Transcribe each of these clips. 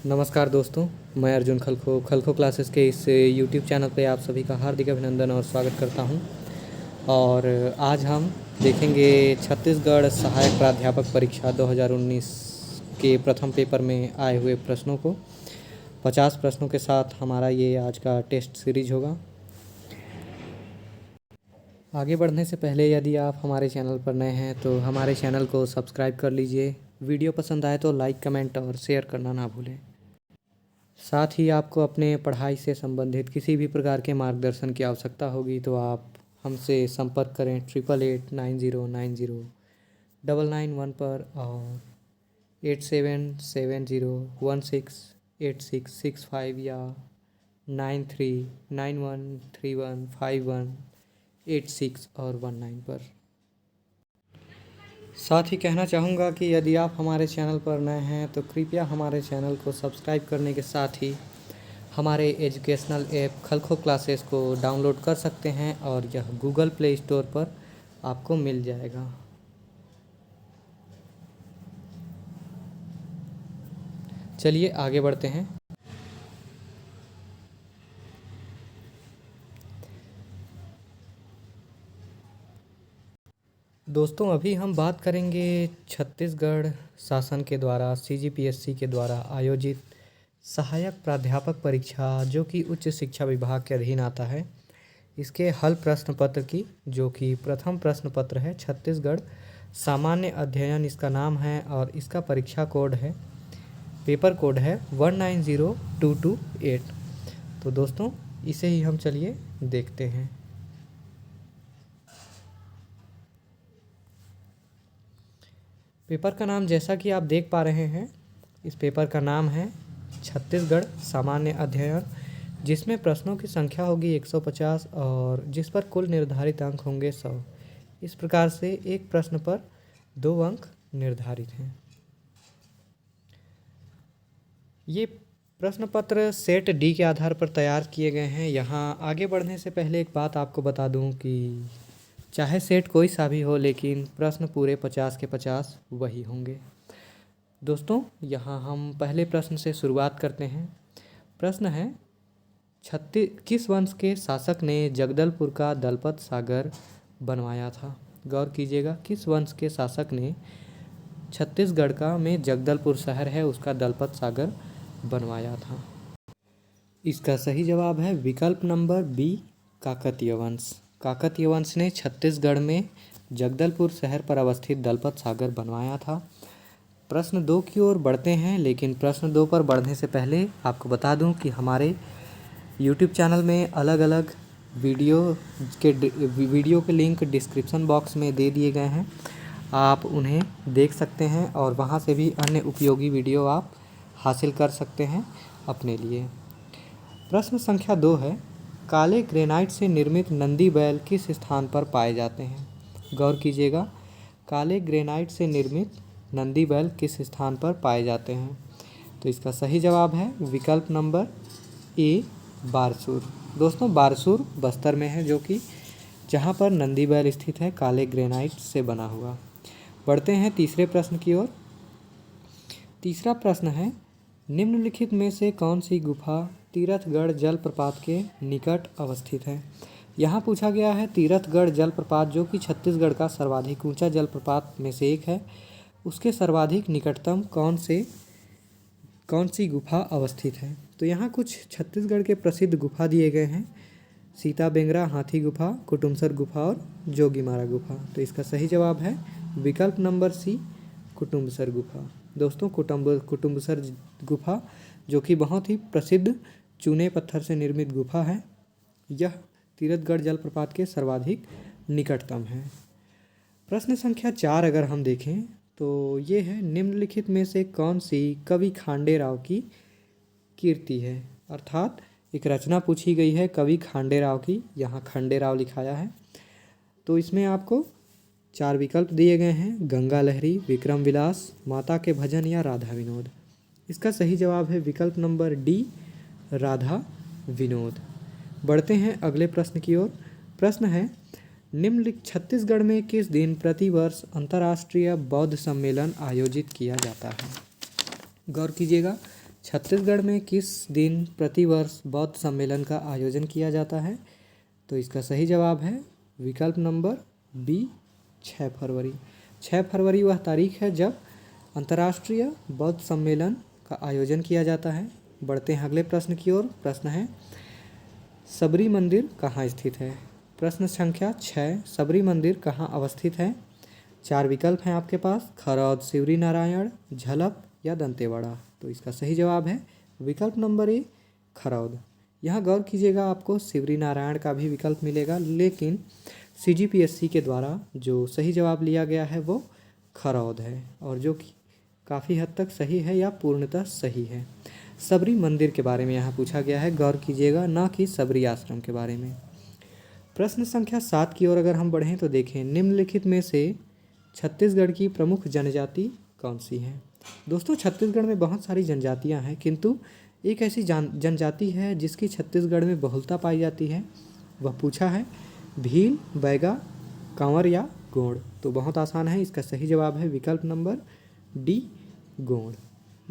नमस्कार दोस्तों, मैं अर्जुन खलखो क्लासेस के इस यूट्यूब चैनल पे आप सभी का हार्दिक अभिनंदन और स्वागत करता हूं। और आज हम देखेंगे छत्तीसगढ़ सहायक प्राध्यापक परीक्षा 2019 के प्रथम पेपर में आए हुए प्रश्नों को। 50 प्रश्नों के साथ हमारा ये आज का टेस्ट सीरीज होगा। आगे बढ़ने से पहले यदि आप हमारे चैनल पर नए हैं तो हमारे चैनल को सब्सक्राइब कर लीजिए। वीडियो पसंद आए तो लाइक, कमेंट और शेयर करना ना भूलें। साथ ही आपको अपने पढ़ाई से संबंधित किसी भी प्रकार के मार्गदर्शन की आवश्यकता होगी तो आप हमसे संपर्क करें 8889090991 पर और 8770168665 या 9391315186 और 19 पर। साथ ही कहना चाहूँगा कि यदि आप हमारे चैनल पर नए हैं तो कृपया हमारे चैनल को सब्सक्राइब करने के साथ ही हमारे एजुकेशनल ऐप खलखो क्लासेस को डाउनलोड कर सकते हैं और यह गूगल प्ले स्टोर पर आपको मिल जाएगा। चलिए आगे बढ़ते हैं। दोस्तों, अभी हम बात करेंगे छत्तीसगढ़ शासन के द्वारा CGPSC के द्वारा आयोजित सहायक प्राध्यापक परीक्षा जो कि उच्च शिक्षा विभाग के अधीन आता है, इसके हल प्रश्न पत्र की, जो कि प्रथम प्रश्न पत्र है छत्तीसगढ़ सामान्य अध्ययन इसका नाम है और इसका परीक्षा कोड है, पेपर कोड है 190228। तो दोस्तों इसे ही हम चलिए देखते हैं। पेपर का नाम जैसा कि आप देख पा रहे हैं, इस पेपर का नाम है छत्तीसगढ़ सामान्य अध्ययन, जिसमें प्रश्नों की संख्या होगी 150 और जिस पर कुल निर्धारित अंक होंगे 100। इस प्रकार से एक प्रश्न पर 2 अंक निर्धारित हैं। ये प्रश्न पत्र सेट डी के आधार पर तैयार किए गए हैं। यहाँ आगे बढ़ने से पहले एक बात आपको बता दूं कि चाहे सेट कोई सा भी हो, लेकिन प्रश्न पूरे 50 के 50 वही होंगे। दोस्तों, यहाँ हम पहले प्रश्न से शुरुआत करते हैं। प्रश्न है, किस वंश के शासक ने जगदलपुर का दलपत सागर बनवाया था? गौर कीजिएगा, किस वंश के शासक ने छत्तीसगढ़ का में जगदलपुर शहर है उसका दलपत सागर बनवाया था? इसका सही जवाब है विकल्प नंबर बी, काकतीय वंश। काकतीय वंश ने छत्तीसगढ़ में जगदलपुर शहर पर अवस्थित दलपत सागर बनवाया था। प्रश्न 2 की ओर बढ़ते हैं, लेकिन प्रश्न 2 पर बढ़ने से पहले आपको बता दूं कि हमारे YouTube चैनल में अलग अलग वीडियो के लिंक डिस्क्रिप्शन बॉक्स में दे दिए गए हैं। आप उन्हें देख सकते हैं और वहां से भी अन्य उपयोगी वीडियो आप हासिल कर सकते हैं अपने लिए। प्रश्न संख्या 2 है, काले ग्रेनाइट से निर्मित नंदी बैल किस स्थान पर पाए जाते हैं? गौर कीजिएगा, काले ग्रेनाइट से निर्मित नंदी बैल किस स्थान पर पाए जाते हैं? तो इसका सही जवाब है विकल्प नंबर ए, बारसूर। दोस्तों, बारसूर बस्तर में है, जो कि जहाँ पर नंदी बैल स्थित है, काले ग्रेनाइट से बना हुआ। बढ़ते हैं तीसरे प्रश्न की ओर। तीसरा प्रश्न है, निम्नलिखित में से कौन सी गुफा तीरथगढ़ जलप्रपात के निकट अवस्थित है? यहाँ पूछा गया है तीरथगढ़ जलप्रपात, जो कि छत्तीसगढ़ का सर्वाधिक ऊंचा जलप्रपात में से एक है, उसके सर्वाधिक निकटतम कौन सी गुफा अवस्थित है? तो यहाँ कुछ छत्तीसगढ़ के प्रसिद्ध गुफा दिए गए हैं, सीता बेंगरा हाथी गुफा, कुटुमसर गुफा और जोगीमारा गुफा। तो इसका सही जवाब है विकल्प नंबर सी, कुटुम्बसर गुफा। दोस्तों, कुटुम्बसर गुफा, जो कि बहुत ही प्रसिद्ध चूने पत्थर से निर्मित गुफा है, यह तीरथगढ़ जलप्रपात के सर्वाधिक निकटतम है। प्रश्न संख्या 4 अगर हम देखें तो ये है, निम्नलिखित में से कौन सी कवि खांडेराव की कीर्ति है? अर्थात एक रचना पूछी गई है कवि खांडेराव की, यहाँ खंडेराव लिखाया है। तो इसमें आपको 4 विकल्प दिए गए हैं, गंगा लहरी, विक्रम विलास, माता के भजन या राधा विनोद। इसका सही जवाब है विकल्प नंबर डी, राधा विनोद। बढ़ते हैं अगले प्रश्न की ओर। प्रश्न है, निम्नलिखित छत्तीसगढ़ में किस दिन प्रतिवर्ष अंतर्राष्ट्रीय बौद्ध सम्मेलन आयोजित किया जाता है? गौर कीजिएगा, छत्तीसगढ़ में किस दिन प्रतिवर्ष बौद्ध सम्मेलन का आयोजन किया जाता है? तो इसका सही जवाब है विकल्प नंबर बी 6 फरवरी। 6 फरवरी वह तारीख है जब अंतर्राष्ट्रीय बौद्ध सम्मेलन का आयोजन किया जाता है। बढ़ते हैं अगले प्रश्न की ओर। प्रश्न है सबरी मंदिर कहाँ स्थित है? प्रश्न संख्या 6, सबरी मंदिर कहाँ अवस्थित है? 4 विकल्प हैं आपके पास, खरौद, शिवरी नारायण, झलक या दंतेवाड़ा। तो इसका सही जवाब है विकल्प नंबर ए खरौद। यहाँ गौर कीजिएगा, आपको शिवरी नारायण का भी विकल्प मिलेगा, लेकिन CGPSC के द्वारा जो सही जवाब लिया गया है वो खरौद है, और जो कि काफ़ी हद तक सही है या पूर्णतः सही है। सबरी मंदिर के बारे में यहाँ पूछा गया है, गौर कीजिएगा, ना कि सबरी आश्रम के बारे में। प्रश्न संख्या 7 की ओर अगर हम बढ़ें तो देखें, निम्नलिखित में से छत्तीसगढ़ की प्रमुख जनजाति कौन सी है? दोस्तों, छत्तीसगढ़ में बहुत सारी जनजातियाँ हैं, किंतु एक ऐसी जनजाति है जिसकी छत्तीसगढ़ में बहुलता पाई जाती है। वह पूछा है भील, बैगा, कंवर या गोंड। तो बहुत आसान है, इसका सही जवाब है विकल्प नंबर डी गोंड।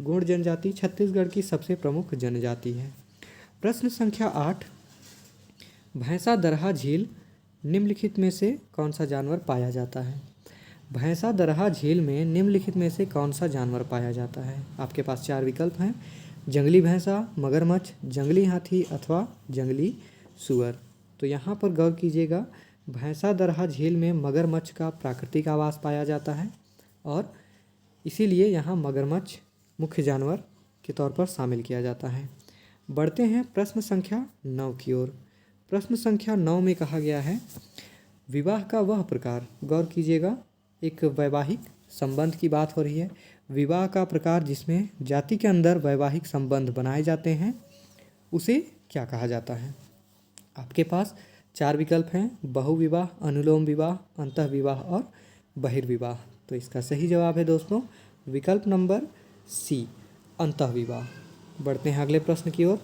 गोंड जनजाति छत्तीसगढ़ की सबसे प्रमुख जनजाति है। प्रश्न संख्या 8, भैंसा दरहा झील निम्नलिखित में से कौन सा जानवर पाया जाता है? भैंसा दरहा झील में निम्नलिखित में से कौन सा जानवर पाया जाता है? आपके पास 4 विकल्प हैं, जंगली भैंसा, मगरमच्छ, जंगली हाथी अथवा जंगली सूअर। तो यहाँ पर गौर कीजिएगा, भैंसा दरहा झील में मगरमच्छ का प्राकृतिक आवास पाया जाता है और इसीलिए यहाँ मगरमच्छ मुख्य जानवर के तौर पर शामिल किया जाता है। बढ़ते हैं प्रश्न संख्या 9 की ओर। प्रश्न संख्या 9 में कहा गया है विवाह का वह प्रकार, गौर कीजिएगा, एक वैवाहिक संबंध की बात हो रही है। विवाह का प्रकार जिसमें जाति के अंदर वैवाहिक संबंध बनाए जाते हैं उसे क्या कहा जाता है? आपके पास 4 विकल्प हैं, बहुविवाह, अनुलोम विवाह, अंतःविवाह और बहिर्विवाह। तो इसका सही जवाब है दोस्तों विकल्प नंबर सी, अंतःविवाह। बढ़ते हैं अगले प्रश्न की ओर।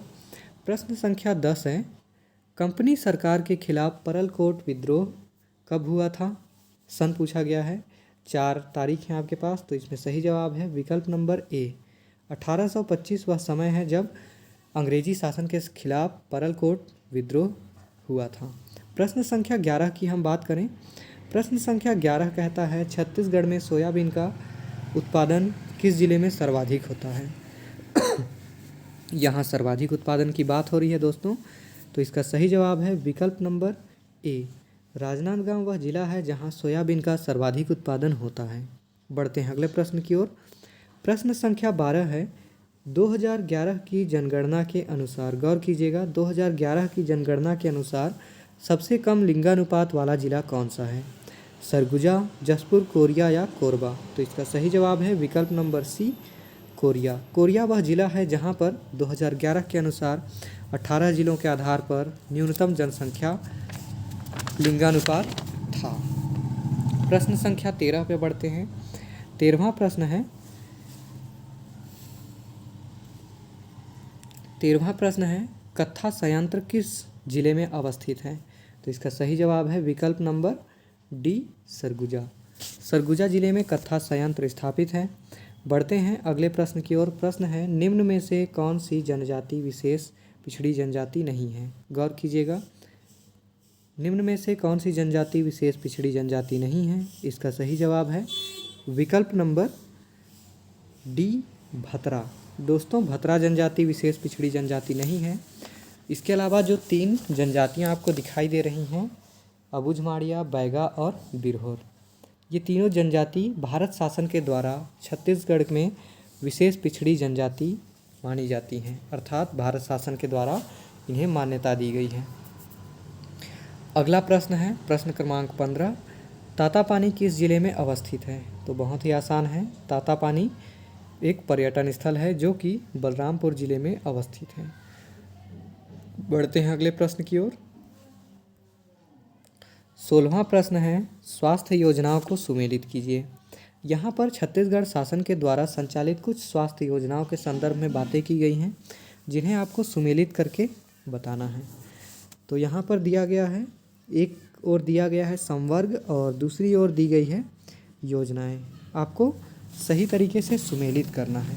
प्रश्न संख्या 10 है, कंपनी सरकार के खिलाफ परलकोट विद्रोह कब हुआ था? सन पूछा गया है। 4 तारीख हैं आपके पास, तो इसमें सही जवाब है विकल्प नंबर ए 1825। वह समय है जब अंग्रेजी शासन के खिलाफ परलकोट विद्रोह हुआ था। प्रश्न संख्या 11 की हम बात करें। प्रश्न संख्या 11 कहता है छत्तीसगढ़ में सोयाबीन का उत्पादन किस जिले में सर्वाधिक होता है? यहाँ सर्वाधिक उत्पादन की बात हो रही है दोस्तों, तो इसका सही जवाब है विकल्प नंबर ए राजनांदगांव। वह जिला है जहाँ सोयाबीन का सर्वाधिक उत्पादन होता है। बढ़ते हैं अगले प्रश्न की ओर। प्रश्न संख्या 12 है, 2011 की जनगणना के अनुसार, गौर कीजिएगा, 2011 की जनगणना के अनुसार सबसे कम लिंगानुपात वाला जिला कौन सा है? सरगुजा, जसपुर, कोरिया या कोरबा। तो इसका सही जवाब है विकल्प नंबर सी, कोरिया। कोरिया वह जिला है जहां पर 2011 के अनुसार 18 जिलों के आधार पर न्यूनतम जनसंख्या लिंगानुपात था। प्रश्न संख्या 13 पे बढ़ते हैं। 13वां प्रश्न है, 13वां प्रश्न है, कत्था संयंत्र किस जिले में अवस्थित है? तो इसका सही जवाब है विकल्प नंबर डी, सरगुजा। सरगुजा जिले में कत्था संयंत्र स्थापित है। बढ़ते हैं अगले प्रश्न की ओर। प्रश्न है, निम्न में से कौन सी जनजाति विशेष पिछड़ी जनजाति नहीं है? गौर कीजिएगा, निम्न में से कौन सी जनजाति विशेष पिछड़ी जनजाति नहीं है? इसका सही जवाब है विकल्प नंबर डी, भतरा। दोस्तों, भतरा जनजाति विशेष पिछड़ी जनजाति नहीं है। इसके अलावा जो 3 जनजातियां आपको दिखाई दे रही हैं, अबुझमाड़िया, बैगा और बिरहोर, ये तीनों जनजाति भारत शासन के द्वारा छत्तीसगढ़ में विशेष पिछड़ी जनजाति मानी जाती हैं, अर्थात भारत शासन के द्वारा इन्हें मान्यता दी गई है। अगला प्रश्न है प्रश्न क्रमांक 15, तातापानी किस जिले में अवस्थित है? तो बहुत ही आसान है, तातापानी एक पर्यटन स्थल है जो कि बलरामपुर जिले में अवस्थित है। बढ़ते हैं अगले प्रश्न की ओर। 16वां प्रश्न है, स्वास्थ्य योजनाओं को सुमेलित कीजिए। यहाँ पर छत्तीसगढ़ शासन के द्वारा संचालित कुछ स्वास्थ्य योजनाओं के संदर्भ में बातें की गई हैं जिन्हें आपको सुमेलित करके बताना है। तो यहाँ पर दिया गया है, एक ओर दिया गया है संवर्ग और दूसरी ओर दी गई है योजनाएं। आपको सही तरीके से सुमेलित करना है।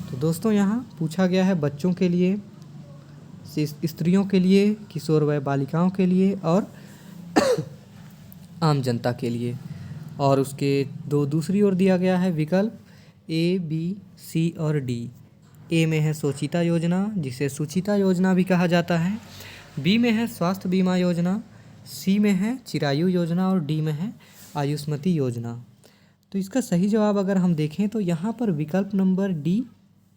तो दोस्तों यहाँ पूछा गया है बच्चों के लिए, स्त्रियों के लिए, किशोर वय बालिकाओं के लिए और आम जनता के लिए। और उसके दूसरी ओर दिया गया है विकल्प ए, बी, सी और डी। ए में है सोचिता योजना, जिसे सुचिता योजना भी कहा जाता है। बी में है स्वास्थ्य बीमा योजना, सी में है चिरायु योजना और डी में है आयुष्मती योजना। तो इसका सही जवाब अगर हम देखें तो यहाँ पर विकल्प नंबर डी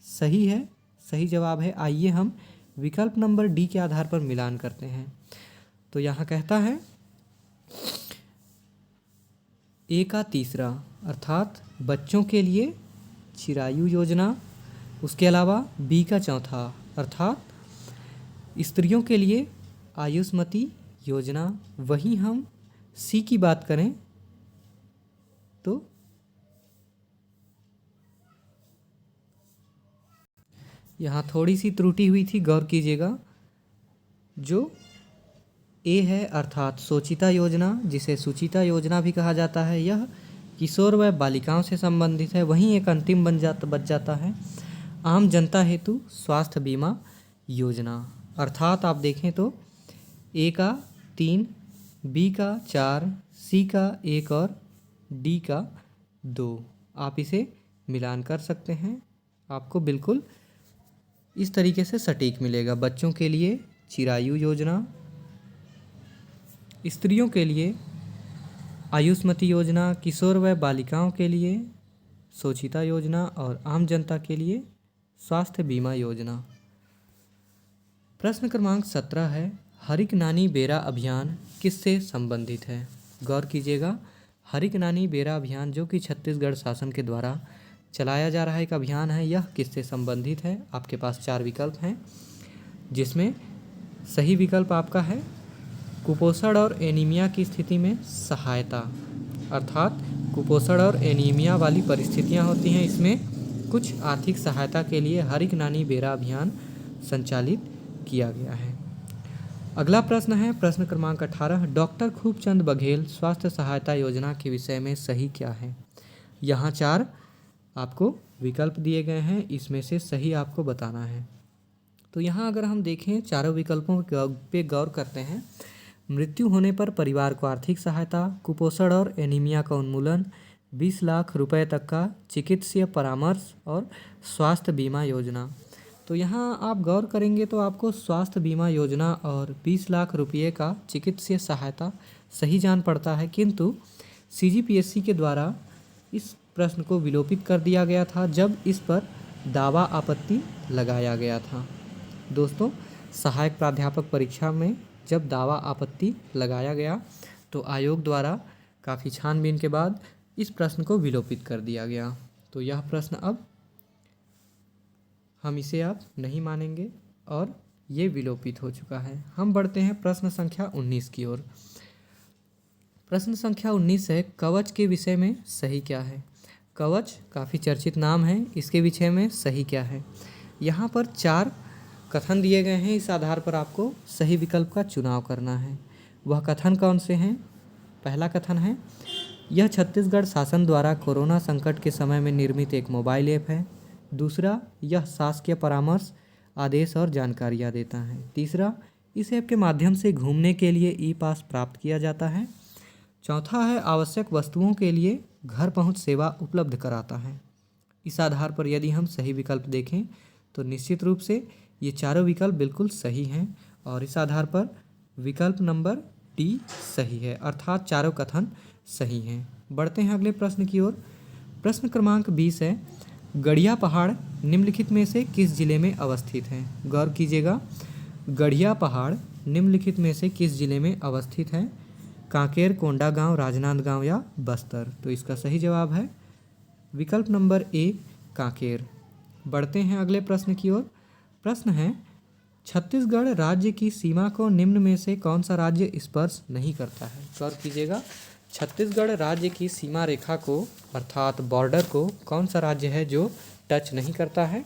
सही है, सही जवाब है। आइए हम विकल्प नंबर डी के आधार पर मिलान करते हैं। तो यहाँ कहता है ए का तीसरा अर्थात बच्चों के लिए चिरायु योजना, उसके अलावा बी का चौथा अर्थात स्त्रियों के लिए आयुष्मती योजना। वहीं हम सी की बात करें तो यहाँ थोड़ी सी त्रुटि हुई थी, गौर कीजिएगा। जो ए है अर्थात सोचिता योजना, जिसे सुचिता योजना भी कहा जाता है, यह किशोर व बालिकाओं से संबंधित है। वहीं एक अंतिम बच जाता है आम जनता हेतु स्वास्थ्य बीमा योजना। अर्थात आप देखें तो ए का 3, बी का 4, सी का 1 और डी का 2। आप इसे मिलान कर सकते हैं, आपको बिल्कुल इस तरीके से सटीक मिलेगा। बच्चों के लिए चिरायु योजना, स्त्रियों के लिए आयुष्मती योजना, किशोर व बालिकाओं के लिए सोचिता योजना और आम जनता के लिए स्वास्थ्य बीमा योजना। प्रश्न क्रमांक 17 है, हरिक नानी बेरा अभियान किससे संबंधित है? गौर कीजिएगा, हरिक नानी बेरा अभियान जो कि छत्तीसगढ़ शासन के द्वारा चलाया जा रहा एक अभियान है, यह किससे संबंधित है? आपके पास 4 विकल्प हैं, जिसमें सही विकल्प आपका है कुपोषण और एनीमिया की स्थिति में सहायता। अर्थात कुपोषण और एनीमिया वाली परिस्थितियां होती हैं, इसमें कुछ आर्थिक सहायता के लिए हरिक नानी बेरा अभियान संचालित किया गया है। अगला प्रश्न है प्रश्न क्रमांक 18, डॉक्टर खूबचंद बघेल स्वास्थ्य सहायता योजना के विषय में सही क्या है? यहाँ 4 आपको विकल्प दिए गए हैं, इसमें से सही आपको बताना है। तो यहाँ अगर हम देखें चारों विकल्पों पे गौर करते हैं, मृत्यु होने पर परिवार को आर्थिक सहायता, कुपोषण और एनीमिया का उन्मूलन, 20 लाख रुपए तक का चिकित्सीय परामर्श और स्वास्थ्य बीमा योजना। तो यहाँ आप गौर करेंगे तो आपको स्वास्थ्य बीमा योजना और 20 लाख रुपये का चिकित्सीय सहायता सही जान पड़ता है, किंतु CGPSC के द्वारा इस प्रश्न को विलोपित कर दिया गया था जब इस पर दावा आपत्ति लगाया गया था। दोस्तों, सहायक प्राध्यापक परीक्षा में जब दावा आपत्ति लगाया गया तो आयोग द्वारा काफ़ी छानबीन के बाद इस प्रश्न को विलोपित कर दिया गया। तो यह प्रश्न अब हम इसे अब नहीं मानेंगे और ये विलोपित हो चुका है। हम बढ़ते हैं प्रश्न संख्या 19 की ओर। प्रश्न संख्या 19 है, कवच के विषय में सही क्या है? कवच काफ़ी चर्चित नाम है, इसके विषय में सही क्या है? यहाँ पर 4 कथन दिए गए हैं, इस आधार पर आपको सही विकल्प का चुनाव करना है। वह कथन कौन से हैं? पहला कथन है, यह छत्तीसगढ़ शासन द्वारा कोरोना संकट के समय में निर्मित एक मोबाइल ऐप है। दूसरा, यह शासकीय परामर्श, आदेश और जानकारियाँ देता है। तीसरा, इस ऐप के माध्यम से घूमने के लिए ई-पास प्राप्त किया जाता है। चौथा है, आवश्यक वस्तुओं के लिए घर पहुंच सेवा उपलब्ध कराता है। इस आधार पर यदि हम सही विकल्प देखें तो निश्चित रूप से ये चारों विकल्प बिल्कुल सही हैं और इस आधार पर विकल्प नंबर डी सही है, अर्थात चारों कथन सही हैं। बढ़ते हैं अगले प्रश्न की ओर। प्रश्न क्रमांक 20 है, गढ़िया पहाड़ निम्नलिखित में से किस जिले में अवस्थित है? गौर कीजिएगा, गढ़िया पहाड़ निम्नलिखित में से किस जिले में अवस्थित है? कांकेर, कोंडागांव, राजनांदगांव या बस्तर? तो इसका सही जवाब है विकल्प नंबर ए, कांकेर। बढ़ते हैं अगले प्रश्न की ओर। प्रश्न है, छत्तीसगढ़ राज्य की सीमा को निम्न में से कौन सा राज्य स्पर्श नहीं करता है? गौर कीजिएगा, छत्तीसगढ़ राज्य की सीमा रेखा को अर्थात बॉर्डर को कौन सा राज्य है जो टच नहीं करता है?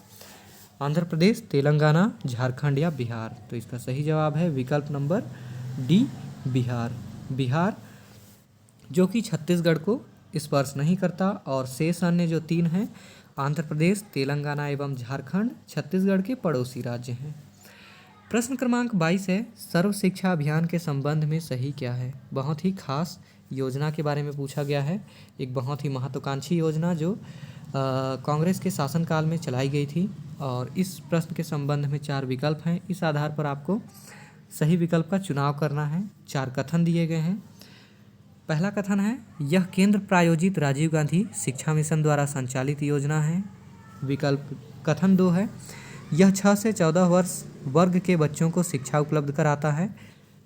आंध्र प्रदेश, तेलंगाना, झारखंड या बिहार? तो इसका सही जवाब है विकल्प नंबर डी, बिहार। बिहार जो कि छत्तीसगढ़ को स्पर्श नहीं करता और शेष अन्य जो 3 हैं आंध्र प्रदेश, तेलंगाना एवं झारखंड छत्तीसगढ़ के पड़ोसी राज्य हैं। प्रश्न क्रमांक 22 है, सर्व शिक्षा अभियान के संबंध में सही क्या है? बहुत ही खास योजना के बारे में पूछा गया है। एक बहुत ही महत्वाकांक्षी योजना जो कांग्रेस के शासनकाल में चलाई गई थी और इस प्रश्न के संबंध में 4 विकल्प हैं। इस आधार पर आपको सही विकल्प का चुनाव करना है। 4 कथन दिए गए हैं। पहला कथन है, यह केंद्र प्रायोजित राजीव गांधी शिक्षा मिशन द्वारा संचालित योजना है। विकल्प कथन 2 है, यह 6 से 14 वर्ष वर्ग के बच्चों को शिक्षा उपलब्ध कराता है।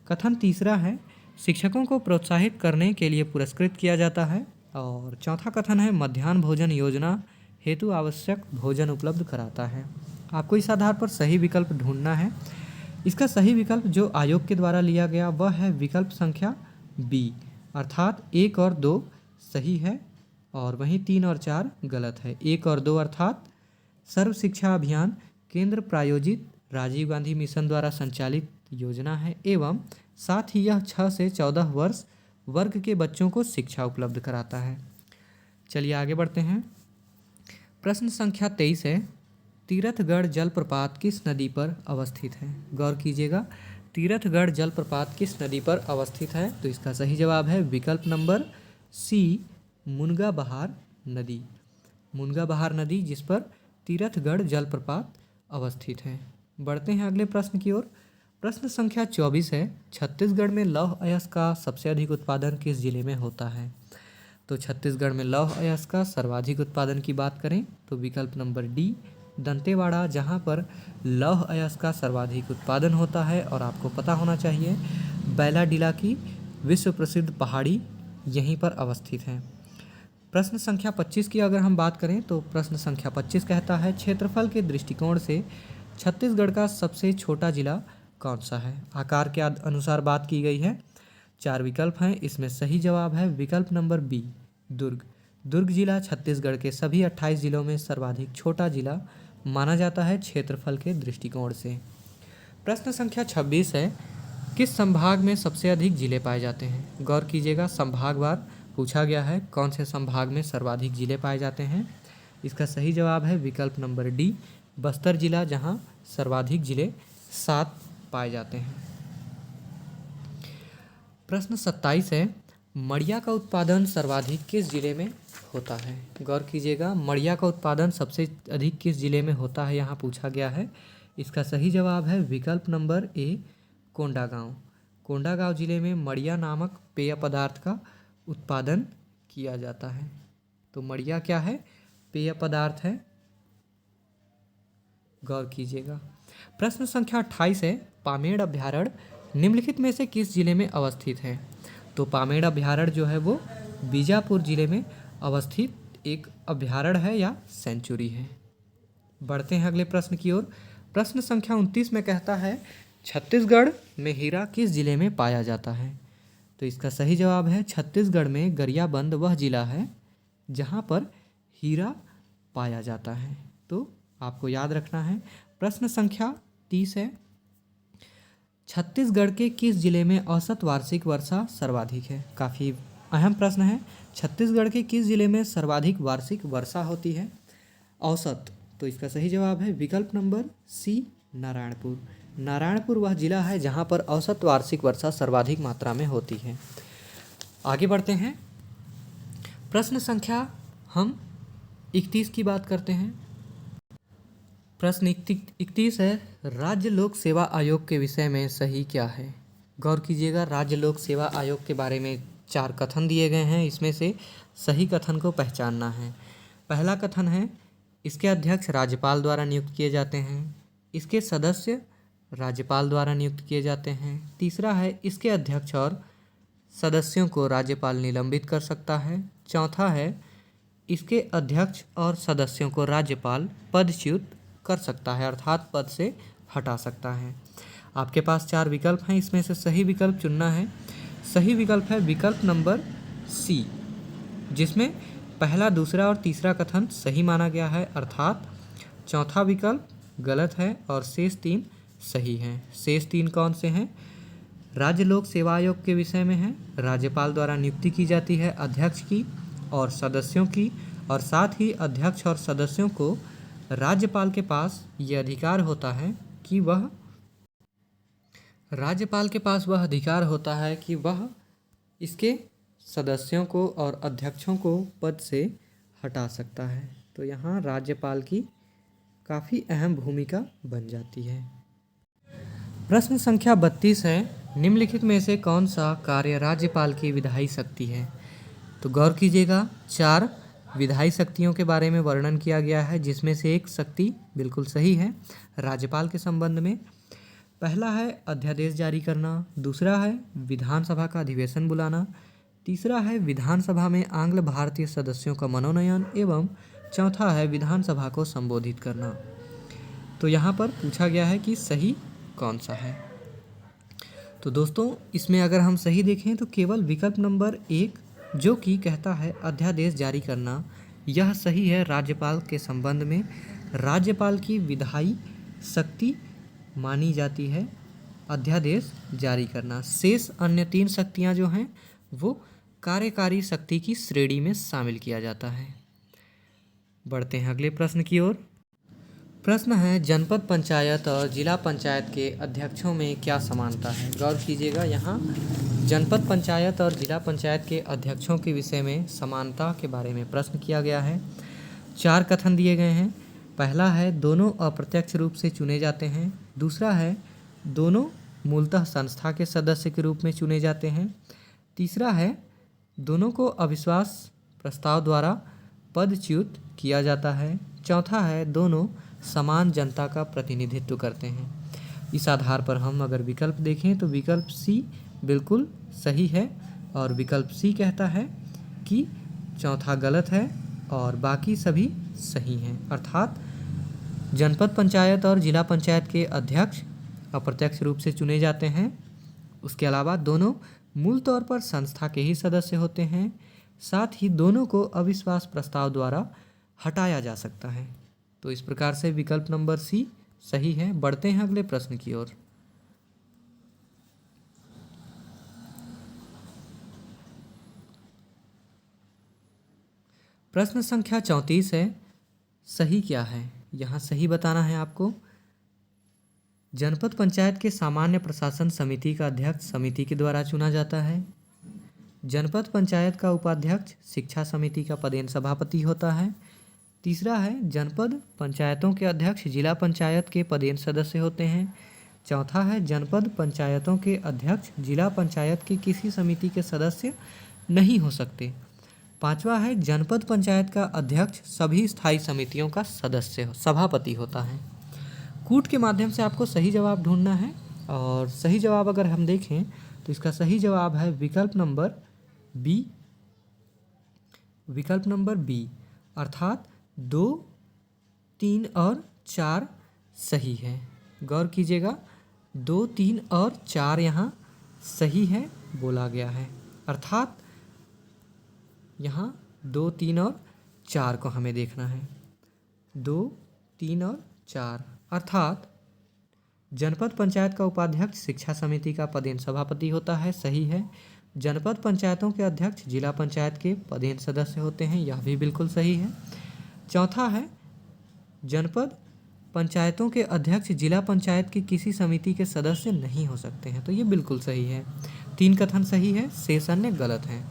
कथन तीसरा है, शिक्षकों को प्रोत्साहित करने के लिए पुरस्कृत किया जाता है। और चौथा कथन है, मध्याह्न भोजन योजना हेतु आवश्यक भोजन उपलब्ध कराता है। आपको इस आधार पर सही विकल्प ढूंढना है। इसका सही विकल्प जो आयोग के द्वारा लिया गया वह है विकल्प संख्या बी, अर्थात 1 और 2 सही है और वहीं 3 और 4 गलत है। 1 और 2 अर्थात सर्व शिक्षा अभियान केंद्र प्रायोजित राजीव गांधी मिशन द्वारा संचालित योजना है एवं साथ ही यह 6 से 14 वर्ष वर्ग के बच्चों को शिक्षा उपलब्ध कराता है। चलिए आगे बढ़ते हैं। प्रश्न संख्या 23 है, तीरथगढ़ जलप्रपात किस नदी पर अवस्थित है? गौर कीजिएगा, तीरथगढ़ जलप्रपात किस नदी पर अवस्थित है? तो इसका सही जवाब है विकल्प नंबर सी, मुनगा बहार नदी। मुनगा बहार नदी जिस पर तीरथगढ़ जलप्रपात अवस्थित है। बढ़ते हैं अगले प्रश्न की ओर। प्रश्न संख्या 24 है, छत्तीसगढ़ में लौह अयस्क का सबसे अधिक उत्पादन किस जिले में होता है? तो छत्तीसगढ़ में लौह अयस्क का सर्वाधिक उत्पादन की बात करें तो विकल्प नंबर डी, दंतेवाड़ा, जहां पर लौह अयस्क का सर्वाधिक उत्पादन होता है। और आपको पता होना चाहिए बैलाडीला की विश्व प्रसिद्ध पहाड़ी यहीं पर अवस्थित है। प्रश्न संख्या 25 की अगर हम बात करें तो प्रश्न संख्या 25 कहता है, क्षेत्रफल के दृष्टिकोण से छत्तीसगढ़ का सबसे छोटा जिला कौन सा है? आकार के अनुसार बात की गई है। 4 विकल्प हैं, इसमें सही जवाब है विकल्प नंबर बी, दुर्ग। दुर्ग जिला छत्तीसगढ़ के सभी 28 जिलों में सर्वाधिक छोटा जिला माना जाता है क्षेत्रफल के दृष्टिकोण से। प्रश्न संख्या 26 है, किस संभाग में सबसे अधिक जिले पाए जाते हैं? गौर कीजिएगा, संभागवार पूछा गया है, कौन से संभाग में सर्वाधिक जिले पाए जाते हैं? इसका सही जवाब है विकल्प नंबर डी, बस्तर जिला, जहां सर्वाधिक जिले 7 पाए जाते हैं। प्रश्न 27 है, मड़िया का उत्पादन सर्वाधिक किस जिले में होता है? गौर कीजिएगा, मड़िया का उत्पादन सबसे अधिक किस जिले में होता है यहाँ पूछा गया है। इसका सही जवाब है विकल्प नंबर ए, कोंडागांव। कोंडागांव जिले में मड़िया नामक पेय पदार्थ का उत्पादन किया जाता है। तो मड़िया क्या है? पेय पदार्थ है। गौर कीजिएगा। प्रश्न संख्या 28 है, पामेड़ अभ्यारण्य निम्नलिखित में से किस जिले में अवस्थित है? तो पामेड़ अभ्यारण्य जो है वो बीजापुर जिले में अवस्थित एक अभ्यारण्य है या सेंचुरी है। बढ़ते हैं अगले प्रश्न की ओर। प्रश्न संख्या 29 में कहता है, छत्तीसगढ़ में हीरा किस जिले में पाया जाता है? तो इसका सही जवाब है छत्तीसगढ़ में गरियाबंद वह जिला है जहाँ पर हीरा पाया जाता है। तो आपको याद रखना है। प्रश्न संख्या 30 है, छत्तीसगढ़ के किस जिले में औसत वार्षिक वर्षा सर्वाधिक है? काफ़ी अहम प्रश्न है। छत्तीसगढ़ के किस जिले में सर्वाधिक वार्षिक वर्षा होती है औसत? तो इसका सही जवाब है विकल्प नंबर सी, नारायणपुर। नारायणपुर वह जिला है जहां पर औसत वार्षिक वर्षा सर्वाधिक मात्रा में होती है। आगे बढ़ते हैं। प्रश्न संख्या हम 31 की बात करते हैं। प्रश्न 31 है, राज्य लोक सेवा आयोग के विषय में सही क्या है? गौर कीजिएगा, राज्य लोक सेवा आयोग के बारे में 4 कथन दिए गए हैं, इसमें से सही कथन को पहचानना है। पहला कथन है, इसके अध्यक्ष राज्यपाल द्वारा नियुक्त किए जाते हैं। इसके सदस्य राज्यपाल द्वारा नियुक्त किए जाते हैं। तीसरा है, इसके अध्यक्ष और सदस्यों को राज्यपाल निलंबित कर सकता है। चौथा है, इसके अध्यक्ष और सदस्यों को राज्यपाल पदच्युत कर सकता है, अर्थात पद से हटा सकता है। आपके पास 4 विकल्प हैं, इसमें से सही विकल्प चुनना है। सही विकल्प है विकल्प नंबर सी, जिसमें पहला, दूसरा और तीसरा कथन सही माना गया है, अर्थात चौथा विकल्प गलत है और शेष 3 सही हैं। शेष 3 कौन से हैं? राज्य लोक सेवा आयोग के विषय में है, राज्यपाल द्वारा नियुक्ति की जाती है अध्यक्ष की और सदस्यों की, और साथ ही अध्यक्ष और सदस्यों को राज्यपाल के पास ये अधिकार होता है कि वह इसके सदस्यों को और अध्यक्षों को पद से हटा सकता है। तो यहाँ राज्यपाल की काफ़ी अहम भूमिका बन जाती है। प्रश्न संख्या 32 है, निम्नलिखित में से कौन सा कार्य राज्यपाल की विधायी शक्ति है? तो गौर कीजिएगा, 4 विधायी शक्तियों के बारे में वर्णन किया गया है, जिसमें से एक शक्ति बिल्कुल सही है राज्यपाल के संबंध में। पहला है अध्यादेश जारी करना, दूसरा है विधानसभा का अधिवेशन बुलाना, तीसरा है विधानसभा में आंग्ल भारतीय सदस्यों का मनोनयन एवं चौथा है विधानसभा को संबोधित करना। तो यहाँ पर पूछा गया है कि सही कौन सा है। तो दोस्तों इसमें अगर हम सही देखें तो केवल विकल्प नंबर 1 जो कि कहता है अध्यादेश जारी करना, यह सही है। राज्यपाल के संबंध में राज्यपाल की विधायी शक्ति मानी जाती है अध्यादेश जारी करना। शेष अन्य 3 शक्तियाँ जो हैं वो कार्यकारी शक्ति की श्रेणी में शामिल किया जाता है। बढ़ते हैं अगले प्रश्न की ओर। प्रश्न है, जनपद पंचायत और जिला पंचायत के अध्यक्षों में क्या समानता है? गौर कीजिएगा, यहाँ जनपद पंचायत और जिला पंचायत के अध्यक्षों के विषय में समानता के बारे में प्रश्न किया गया है। 4 कथन दिए गए हैं। पहला है दोनों अप्रत्यक्ष रूप से चुने जाते हैं, दूसरा है दोनों मूलतः संस्था के सदस्य के रूप में चुने जाते हैं, तीसरा है दोनों को अविश्वास प्रस्ताव द्वारा पदच्युत किया जाता है, चौथा है दोनों समान जनता का प्रतिनिधित्व करते हैं। इस आधार पर हम अगर विकल्प देखें तो विकल्प सी बिल्कुल सही है और विकल्प सी कहता है कि चौथा गलत है और बाकी सभी सही हैं। अर्थात जनपद पंचायत और जिला पंचायत के अध्यक्ष अप्रत्यक्ष रूप से चुने जाते हैं। उसके अलावा दोनों मूल तौर पर संस्था के ही सदस्य होते हैं। साथ ही दोनों को अविश्वास प्रस्ताव द्वारा हटाया जा सकता है। तो इस प्रकार से विकल्प नंबर सी सही है। बढ़ते हैं अगले प्रश्न की ओर। प्रश्न संख्या 34 है, सही क्या है? यहाँ सही बताना है आपको। जनपद पंचायत के सामान्य प्रशासन समिति का अध्यक्ष समिति के द्वारा चुना जाता है। जनपद पंचायत का उपाध्यक्ष शिक्षा समिति का पदेन सभापति होता है। तीसरा है जनपद पंचायतों के अध्यक्ष जिला पंचायत के पदेन सदस्य होते हैं। चौथा है जनपद पंचायतों के अध्यक्ष जिला पंचायत के किसी समिति के सदस्य नहीं हो सकते। पांचवा है जनपद पंचायत का अध्यक्ष सभी स्थायी समितियों का सदस्य सभापति होता है। कूट के माध्यम से आपको सही जवाब ढूंढना है और सही जवाब अगर हम देखें तो इसका सही जवाब है विकल्प नंबर बी। विकल्प नंबर बी अर्थात 2, 3 और 4 सही है। गौर कीजिएगा, 2, 3 और 4 यहाँ सही है बोला गया है। अर्थात यहाँ 2, 3 और 4 को हमें देखना है। 2, 3 और 4 अर्थात जनपद पंचायत का उपाध्यक्ष शिक्षा समिति का पदेन सभापति होता है, सही है। जनपद पंचायतों के अध्यक्ष जिला पंचायत के पदेन सदस्य होते हैं, यह भी बिल्कुल सही है। चौथा है जनपद पंचायतों के अध्यक्ष जिला पंचायत की किसी समिति के सदस्य नहीं हो सकते हैं, तो ये बिल्कुल सही है। 3 कथन सही है, शेष अन्य गलत हैं।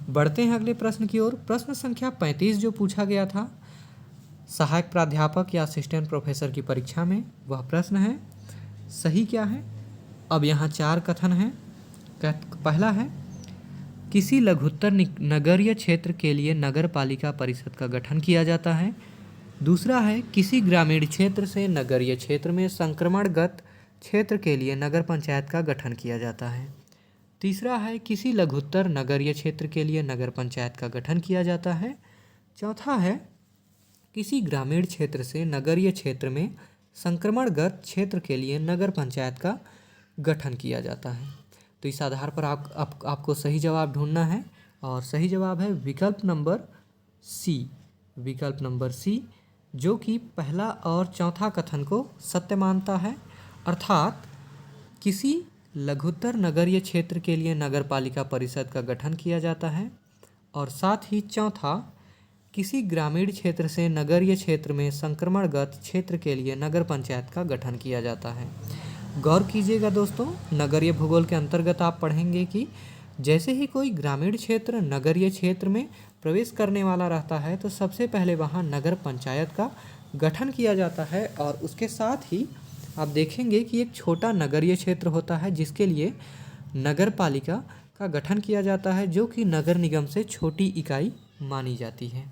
बढ़ते हैं अगले प्रश्न की ओर। प्रश्न संख्या 35 जो पूछा गया था सहायक प्राध्यापक या असिस्टेंट प्रोफेसर की परीक्षा में, वह प्रश्न है सही क्या है? अब यहाँ 4 कथन हैं। पहला है किसी लघुत्तर नगरीय क्षेत्र के लिए नगर पालिका परिषद का गठन किया जाता है। दूसरा है किसी ग्रामीण क्षेत्र से नगरीय क्षेत्र में संक्रमणगत क्षेत्र के लिए नगर पंचायत का गठन किया जाता है। तीसरा है किसी लघुत्तर नगरीय क्षेत्र के लिए नगर पंचायत का गठन किया जाता है। चौथा है किसी ग्रामीण क्षेत्र से नगरीय क्षेत्र में संक्रमणगत क्षेत्र के लिए नगर पंचायत का गठन किया जाता है। तो इस आधार पर आपको सही जवाब ढूंढना है और सही जवाब है विकल्प नंबर सी। विकल्प नंबर सी जो कि पहला और चौथा कथन को सत्य मानता है। अर्थात किसी लघुत्तर नगरीय क्षेत्र के लिए नगर पालिका परिषद का गठन किया जाता है और साथ ही चौथा किसी ग्रामीण क्षेत्र से नगरीय क्षेत्र में संक्रमणगत क्षेत्र के लिए नगर पंचायत का गठन किया जाता है। गौर कीजिएगा दोस्तों, नगरीय भूगोल के अंतर्गत आप पढ़ेंगे कि जैसे ही कोई ग्रामीण क्षेत्र नगरीय क्षेत्र में प्रवेश करने वाला रहता है तो सबसे पहले वहाँ नगर पंचायत का गठन किया जाता है। और उसके साथ ही आप देखेंगे कि एक छोटा नगरीय क्षेत्र होता है जिसके लिए नगर पालिका का गठन किया जाता है, जो कि नगर निगम से छोटी इकाई मानी जाती है।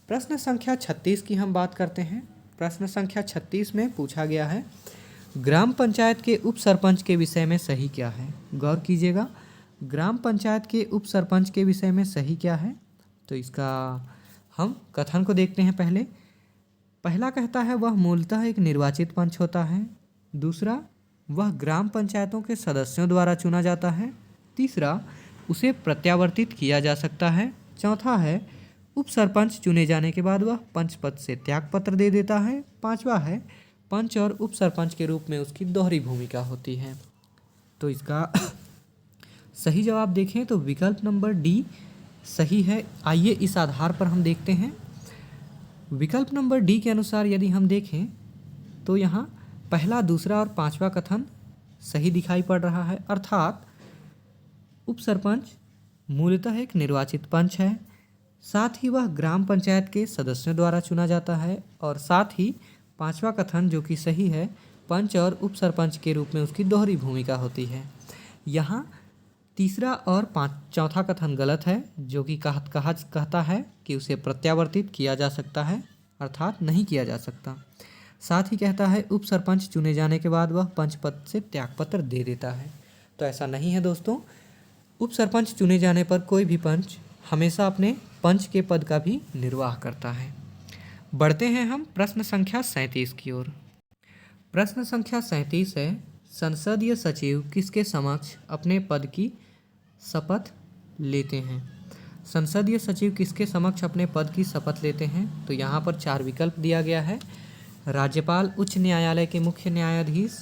प्रश्न संख्या 36 की हम बात करते हैं। प्रश्न संख्या 36 में पूछा गया है, ग्राम पंचायत के उप सरपंच के विषय में सही क्या है। गौर कीजिएगा, ग्राम पंचायत के उप सरपंच के विषय में सही क्या है। तो इसका हम कथन को देखते हैं। पहला कहता है वह मूलतः एक निर्वाचित पंच होता है। दूसरा, वह ग्राम पंचायतों के सदस्यों द्वारा चुना जाता है। तीसरा, उसे प्रत्यावर्तित किया जा सकता है। चौथा है, उप सरपंच चुने जाने के बाद वह पंच पद से त्यागपत्र दे देता है। पांचवा है, पंच और उप सरपंच के रूप में उसकी दोहरी भूमिका होती है। तो इसका सही जवाब देखें तो विकल्प नंबर डी सही है। आइए इस आधार पर हम देखते हैं। विकल्प नंबर डी के अनुसार यदि हम देखें तो यहाँ पहला, दूसरा और पांचवा कथन सही दिखाई पड़ रहा है। अर्थात उप सरपंच मूलतः एक निर्वाचित पंच है, साथ ही वह ग्राम पंचायत के सदस्यों द्वारा चुना जाता है, और साथ ही पांचवा कथन जो कि सही है, पंच और उप सरपंच के रूप में उसकी दोहरी भूमिका होती है। यहाँ तीसरा और चौथा कथन गलत है, जो कि कहता है कि उसे प्रत्यावर्तित किया जा सकता है, अर्थात नहीं किया जा सकता। साथ ही कहता है उप सरपंच चुने जाने के बाद वह पंच पद से त्यागपत्र दे देता है। तो ऐसा नहीं है दोस्तों, उप सरपंच चुने जाने पर कोई भी पंच हमेशा अपने पंच के पद का भी निर्वाह करता है। बढ़ते हैं हम प्रश्न संख्या 37 की ओर। प्रश्न संख्या 37 है, संसदीय सचिव किसके समक्ष अपने पद की शपथ लेते हैं। संसदीय सचिव किसके समक्ष अपने पद की शपथ लेते हैं। तो यहाँ पर 4 विकल्प दिया गया है। राज्यपाल, उच्च न्यायालय के मुख्य न्यायाधीश,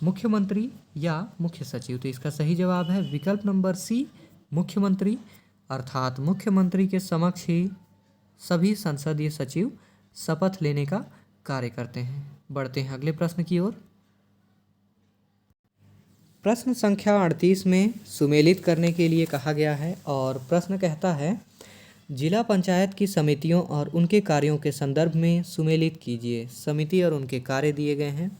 मुख्यमंत्री या मुख्य सचिव। तो इसका सही जवाब है विकल्प नंबर सी, मुख्यमंत्री। अर्थात मुख्यमंत्री के समक्ष ही सभी संसदीय सचिव शपथ लेने का कार्य करते हैं। बढ़ते हैं अगले प्रश्न की ओर। प्रश्न संख्या 38 में सुमेलित करने के लिए कहा गया है, और प्रश्न कहता है जिला पंचायत की समितियों और उनके कार्यों के संदर्भ में सुमेलित कीजिए। समिति और उनके कार्य दिए गए हैं,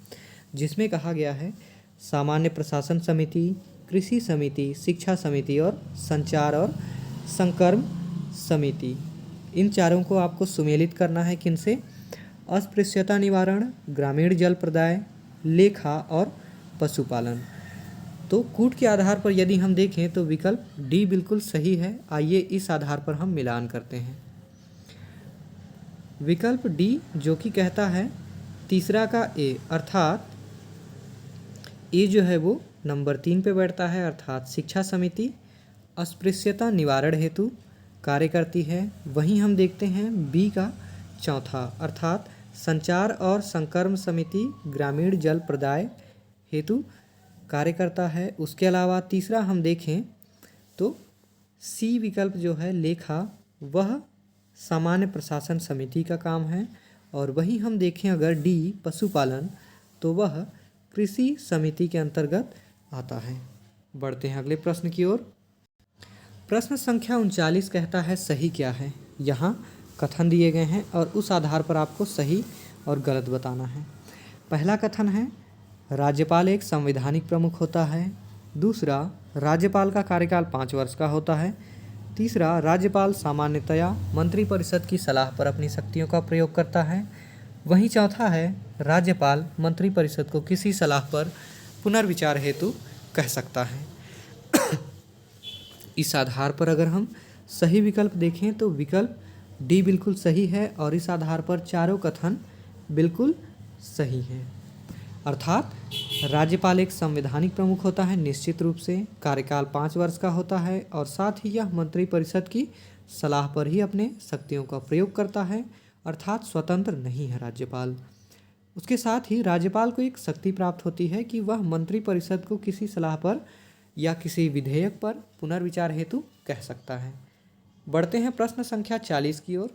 जिसमें कहा गया है सामान्य प्रशासन समिति, कृषि समिति, शिक्षा समिति और संचार और संकर्म समिति। इन चारों को आपको सुमेलित करना है किनसे? अस्पृश्यता निवारण, ग्रामीण जल प्रदाय, लेखा और पशुपालन। तो कूट के आधार पर यदि हम देखें तो विकल्प डी बिल्कुल सही है। आइए इस आधार पर हम मिलान करते हैं। विकल्प डी जो कि कहता है तीसरा का ए, अर्थात ए जो है वो नंबर 3 पे बैठता है, अर्थात शिक्षा समिति अस्पृश्यता निवारण हेतु कार्य करती है। वहीं हम देखते हैं बी का चौथा, अर्थात संचार और संकर्म समिति ग्रामीण जल प्रदाय हेतु कार्य करता है। उसके अलावा तीसरा हम देखें तो सी विकल्प जो है लेखा, वह सामान्य प्रशासन समिति का काम है। और वहीं हम देखें अगर डी पशुपालन, तो वह कृषि समिति के अंतर्गत आता है। बढ़ते हैं अगले प्रश्न की ओर। प्रश्न संख्या 39 कहता है सही क्या है। यहाँ कथन दिए गए हैं और उस आधार पर आपको सही और गलत बताना है। पहला कथन है राज्यपाल एक संवैधानिक प्रमुख होता है। दूसरा, राज्यपाल का कार्यकाल 5 वर्ष का होता है। तीसरा, राज्यपाल सामान्यतया मंत्रिपरिषद की सलाह पर अपनी शक्तियों का प्रयोग करता है। वहीं चौथा है राज्यपाल मंत्रिपरिषद को किसी सलाह पर पुनर्विचार हेतु कह सकता है। इस आधार पर अगर हम सही विकल्प देखें तो विकल्प डी बिल्कुल सही है, और इस आधार पर चारों कथन बिल्कुल सही हैं। अर्थात राज्यपाल एक संवैधानिक प्रमुख होता है निश्चित रूप से, कार्यकाल 5 वर्ष का होता है, और साथ ही यह मंत्रिपरिषद की सलाह पर ही अपने शक्तियों का प्रयोग करता है, अर्थात स्वतंत्र नहीं है राज्यपाल। उसके साथ ही राज्यपाल को एक शक्ति प्राप्त होती है कि वह मंत्रिपरिषद को किसी सलाह पर या किसी विधेयक पर पुनर्विचार हेतु कह सकता है। बढ़ते हैं प्रश्न संख्या 40 की ओर।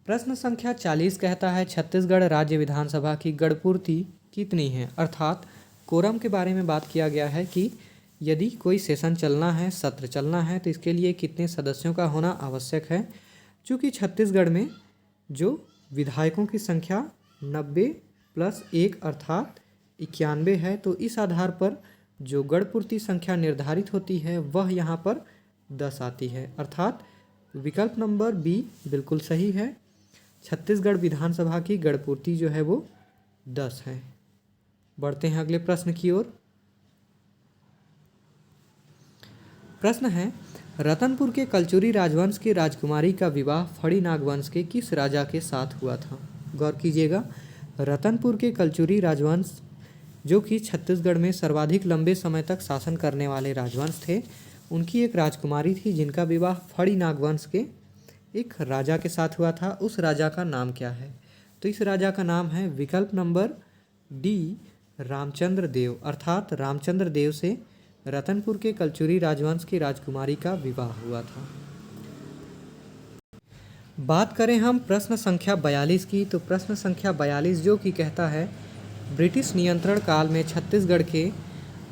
प्रश्न संख्या 40 कहता है छत्तीसगढ़ राज्य विधानसभा की गणपूर्ति कितनी है। अर्थात कोरम के बारे में बात किया गया है कि यदि कोई सेशन चलना है, सत्र चलना है, तो इसके लिए कितने सदस्यों का होना आवश्यक है। चूँकि छत्तीसगढ़ में जो विधायकों की संख्या 90 + 1 अर्थात 91 है, तो इस आधार पर जो गणपूर्ति संख्या निर्धारित होती है वह यहाँ पर 10 आती है। अर्थात विकल्प नंबर बी बिल्कुल सही है। छत्तीसगढ़ विधानसभा की गणपूर्ति जो है वो 10 है। बढ़ते हैं अगले प्रश्न की ओर। प्रश्न है रतनपुर के कलचुरी राजवंश की राजकुमारी का विवाह फड़ी नागवंश के किस राजा के साथ हुआ था। गौर कीजिएगा, रतनपुर के कलचुरी राजवंश जो कि छत्तीसगढ़ में सर्वाधिक लंबे समय तक शासन करने वाले राजवंश थे, उनकी एक राजकुमारी थी जिनका विवाह फड़ी नागवंश के एक राजा के साथ हुआ था। उस राजा का नाम क्या है। तो इस राजा का नाम है विकल्प नंबर डी रामचंद्र देव। अर्थात रामचंद्र देव से रतनपुर के कलचुरी राजवंश की राजकुमारी का विवाह हुआ था। बात करें हम प्रश्न संख्या 42 की, तो प्रश्न संख्या 42 जो कि कहता है ब्रिटिश नियंत्रण काल में छत्तीसगढ़ के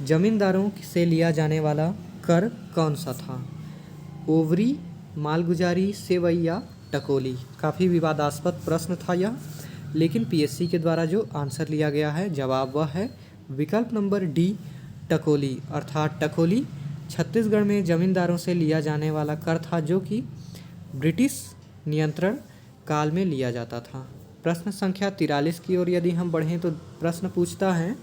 जमींदारों से लिया जाने वाला कर कौन सा था। ओवरी, मालगुजारी, सेवैया, टकोली। काफ़ी विवादास्पद प्रश्न था यह, लेकिन पीएससी के द्वारा जो आंसर लिया गया है, जवाब वह है विकल्प नंबर डी टकोली। अर्थात टकोली छत्तीसगढ़ में जमींदारों से लिया जाने वाला कर था जो कि ब्रिटिश नियंत्रण काल में लिया जाता था। प्रश्न संख्या 43 की ओर यदि हम बढ़ें तो प्रश्न पूछता है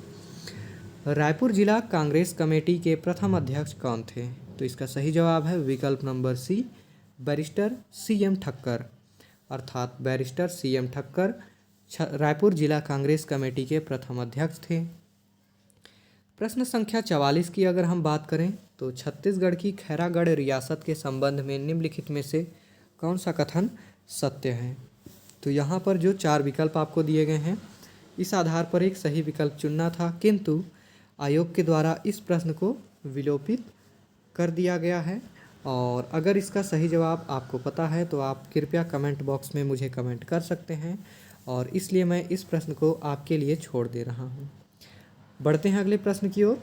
रायपुर जिला कांग्रेस कमेटी के प्रथम अध्यक्ष कौन थे। तो इसका सही जवाब है विकल्प नंबर सी बैरिस्टर CM ठक्कर। अर्थात बैरिस्टर CM ठक्कर रायपुर जिला कांग्रेस कमेटी के प्रथम अध्यक्ष थे। प्रश्न संख्या 44 की अगर हम बात करें तो छत्तीसगढ़ की खैरागढ़ रियासत के संबंध में निम्नलिखित में से कौन सा कथन सत्य है। तो यहाँ पर जो 4 विकल्प आपको दिए गए हैं, इस आधार पर एक सही विकल्प चुनना था, किंतु आयोग के द्वारा इस प्रश्न को विलोपित कर दिया गया है। और अगर इसका सही जवाब आपको पता है तो आप कृपया कमेंट बॉक्स में मुझे कमेंट कर सकते हैं, और इसलिए मैं इस प्रश्न को आपके लिए छोड़ दे रहा हूँ। बढ़ते हैं अगले प्रश्न की ओर।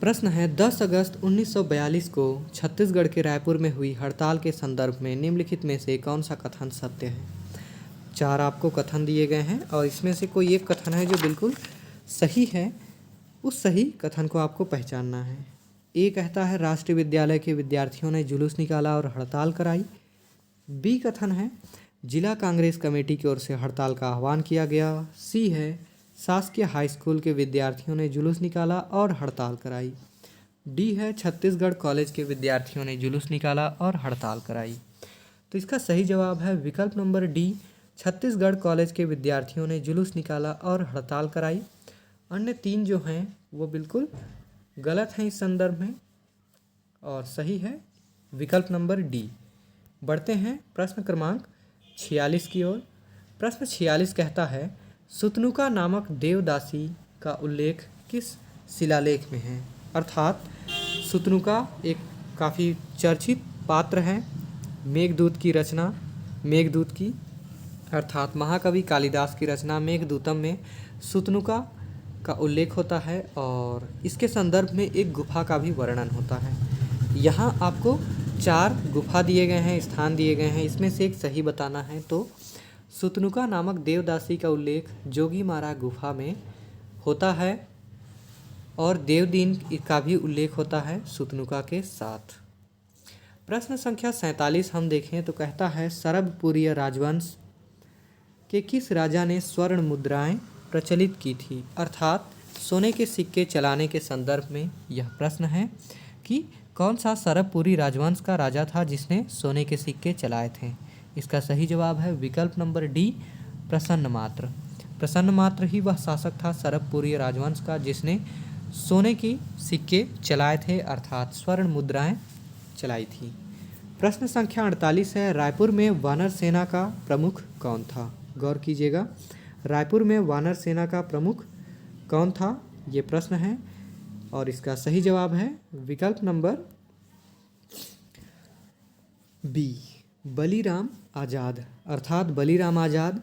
प्रश्न है 10 अगस्त 1942 को छत्तीसगढ़ के रायपुर में हुई हड़ताल के संदर्भ में निम्नलिखित में से कौन सा कथन सत्य है। 4 आपको कथन दिए गए हैं और इसमें से कोई एक कथन है जो बिल्कुल सही है। उस सही कथन को आपको पहचानना है। ए कहता है राष्ट्रीय विद्यालय के विद्यार्थियों ने जुलूस निकाला और हड़ताल कराई। बी कथन है जिला कांग्रेस कमेटी की ओर से हड़ताल का आह्वान किया गया। सी है शासकीय हाई स्कूल के विद्यार्थियों ने जुलूस निकाला और हड़ताल कराई। डी है छत्तीसगढ़ कॉलेज के विद्यार्थियों ने जुलूस निकाला और हड़ताल कराई। तो इसका सही जवाब है विकल्प नंबर डी छत्तीसगढ़ कॉलेज के विद्यार्थियों ने जुलूस निकाला और हड़ताल कराई। अन्य 3 जो हैं वो बिल्कुल गलत हैं इस संदर्भ में, और सही है विकल्प नंबर डी। बढ़ते हैं प्रश्न क्रमांक 46 की ओर। प्रश्न 46 कहता है सुतनुका नामक देवदासी का उल्लेख किस शिलालेख में है। अर्थात सुतनुका एक काफ़ी चर्चित पात्र है। मेघदूत की रचना, मेघदूत की अर्थात महाकवि कालिदास की रचना मेघदूतम में सुतनुका का उल्लेख होता है, और इसके संदर्भ में एक गुफा का भी वर्णन होता है। यहाँ आपको 4 गुफा दिए गए हैं, स्थान दिए गए हैं, इसमें से एक सही बताना है। तो सुतनुका नामक देवदासी का उल्लेख जोगीमारा गुफा में होता है, और देवदीन का भी उल्लेख होता है सुतनुका के साथ। प्रश्न संख्या 47 हम देखें तो कहता है सरबपुरीय राजवंश के किस राजा ने स्वर्ण मुद्राएं प्रचलित की थी। अर्थात सोने के सिक्के चलाने के संदर्भ में यह प्रश्न है कि कौन सा सरबपुरी राजवंश का राजा था जिसने सोने के सिक्के चलाए थे। इसका सही जवाब है विकल्प नंबर डी प्रसन्नमात्र। प्रसन्नमात्र ही वह शासक था सरबपुरी राजवंश का जिसने सोने के सिक्के चलाए थे, अर्थात स्वर्ण मुद्राएं चलाई थी। प्रश्न संख्या 48 है रायपुर में वानर सेना का प्रमुख कौन था। गौर कीजिएगा, रायपुर में वानर सेना का प्रमुख कौन था, ये प्रश्न है। और इसका सही जवाब है विकल्प नंबर बी, बलीराम आज़ाद। अर्थात बलीराम आज़ाद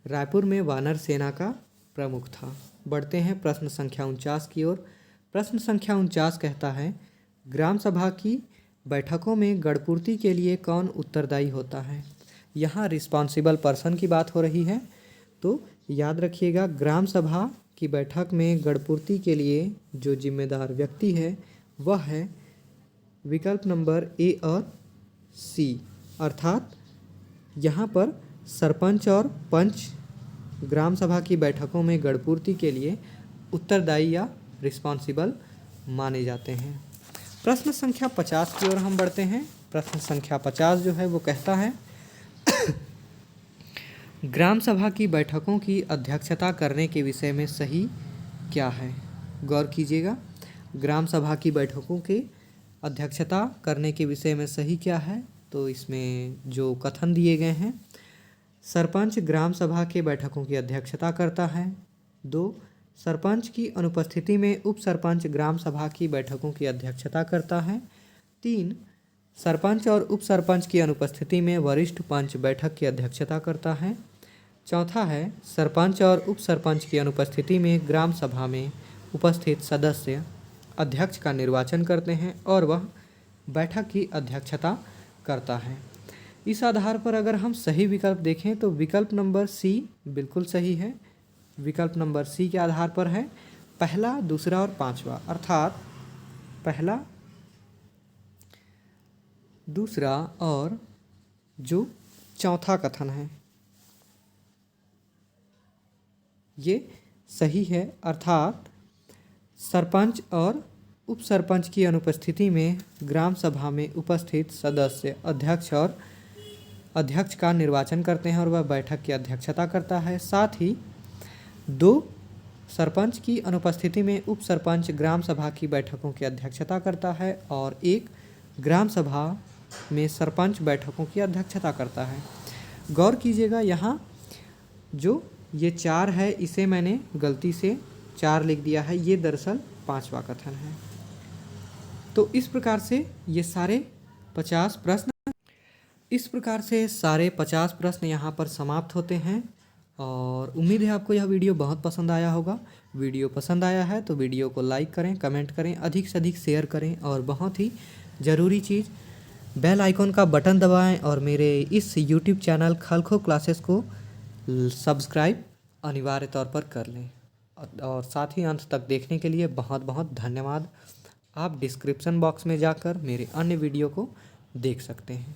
रायपुर में वानर सेना का प्रमुख था। बढ़ते हैं प्रश्न संख्या 49 की ओर। प्रश्न संख्या 49 कहता है, ग्राम सभा की बैठकों में गढ़पूर्ति के लिए कौन उत्तरदायी होता है। यहाँ रिस्पॉन्सिबल पर्सन की बात हो रही है, तो याद रखिएगा ग्राम सभा की बैठक में गढ़पूर्ति के लिए जो जिम्मेदार व्यक्ति है वह है विकल्प नंबर ए और सी। अर्थात यहाँ पर सरपंच और पंच ग्राम सभा की बैठकों में गढ़पूर्ति के लिए उत्तरदायी या रिस्पॉन्सिबल माने जाते हैं। प्रश्न संख्या 50 की ओर हम बढ़ते हैं। प्रश्न संख्या 50 जो है वो कहता है ग्राम सभा की बैठकों की अध्यक्षता करने के विषय में सही क्या है। गौर कीजिएगा, ग्राम सभा की बैठकों के अध्यक्षता करने के विषय में सही क्या है। तो इसमें जो कथन दिए गए हैं, सरपंच ग्राम सभा के बैठकों की अध्यक्षता करता है। 2, सरपंच की अनुपस्थिति में उप सरपंच ग्राम सभा की बैठकों की अध्यक्षता करता है। 3, सरपंच और उप सरपंच की अनुपस्थिति में वरिष्ठ पंच बैठक की अध्यक्षता करता है। चौथा है, सरपंच और उप सरपंच की अनुपस्थिति में ग्राम सभा में उपस्थित सदस्य अध्यक्ष का निर्वाचन करते हैं और वह बैठक की अध्यक्षता करता है। इस आधार पर अगर हम सही विकल्प देखें तो विकल्प नंबर सी बिल्कुल सही है। विकल्प नंबर सी के आधार पर है पहला, दूसरा और पांचवा। अर्थात पहला, दूसरा और जो चौथा कथन है ये सही है। अर्थात सरपंच और उप सरपंच की अनुपस्थिति में ग्राम सभा में उपस्थित सदस्य अध्यक्ष का निर्वाचन करते हैं और वह बैठक की अध्यक्षता करता है। साथ ही 2, सरपंच की अनुपस्थिति में उप सरपंच ग्राम सभा की बैठकों की अध्यक्षता करता है और 1, ग्राम सभा में सरपंच बैठकों की अध्यक्षता करता है। गौर कीजिएगा, यहाँ जो ये 4 है इसे मैंने गलती से 4 लिख दिया है, ये दरअसल 5वां कथन है। तो इस प्रकार से ये सारे 50 प्रश्न यहाँ पर समाप्त होते हैं और उम्मीद है आपको यह वीडियो बहुत पसंद आया होगा। वीडियो पसंद आया है तो वीडियो को लाइक करें, कमेंट करें, अधिक से अधिक शेयर करें और बहुत ही ज़रूरी चीज़ बेल आइकॉन का बटन दबाएं और मेरे इस यूट्यूब चैनल खलखो क्लासेस को सब्सक्राइब अनिवार्य तौर पर कर लें। और साथ ही अंत तक देखने के लिए बहुत बहुत धन्यवाद। आप डिस्क्रिप्शन बॉक्स में जाकर मेरे अन्य वीडियो को देख सकते हैं।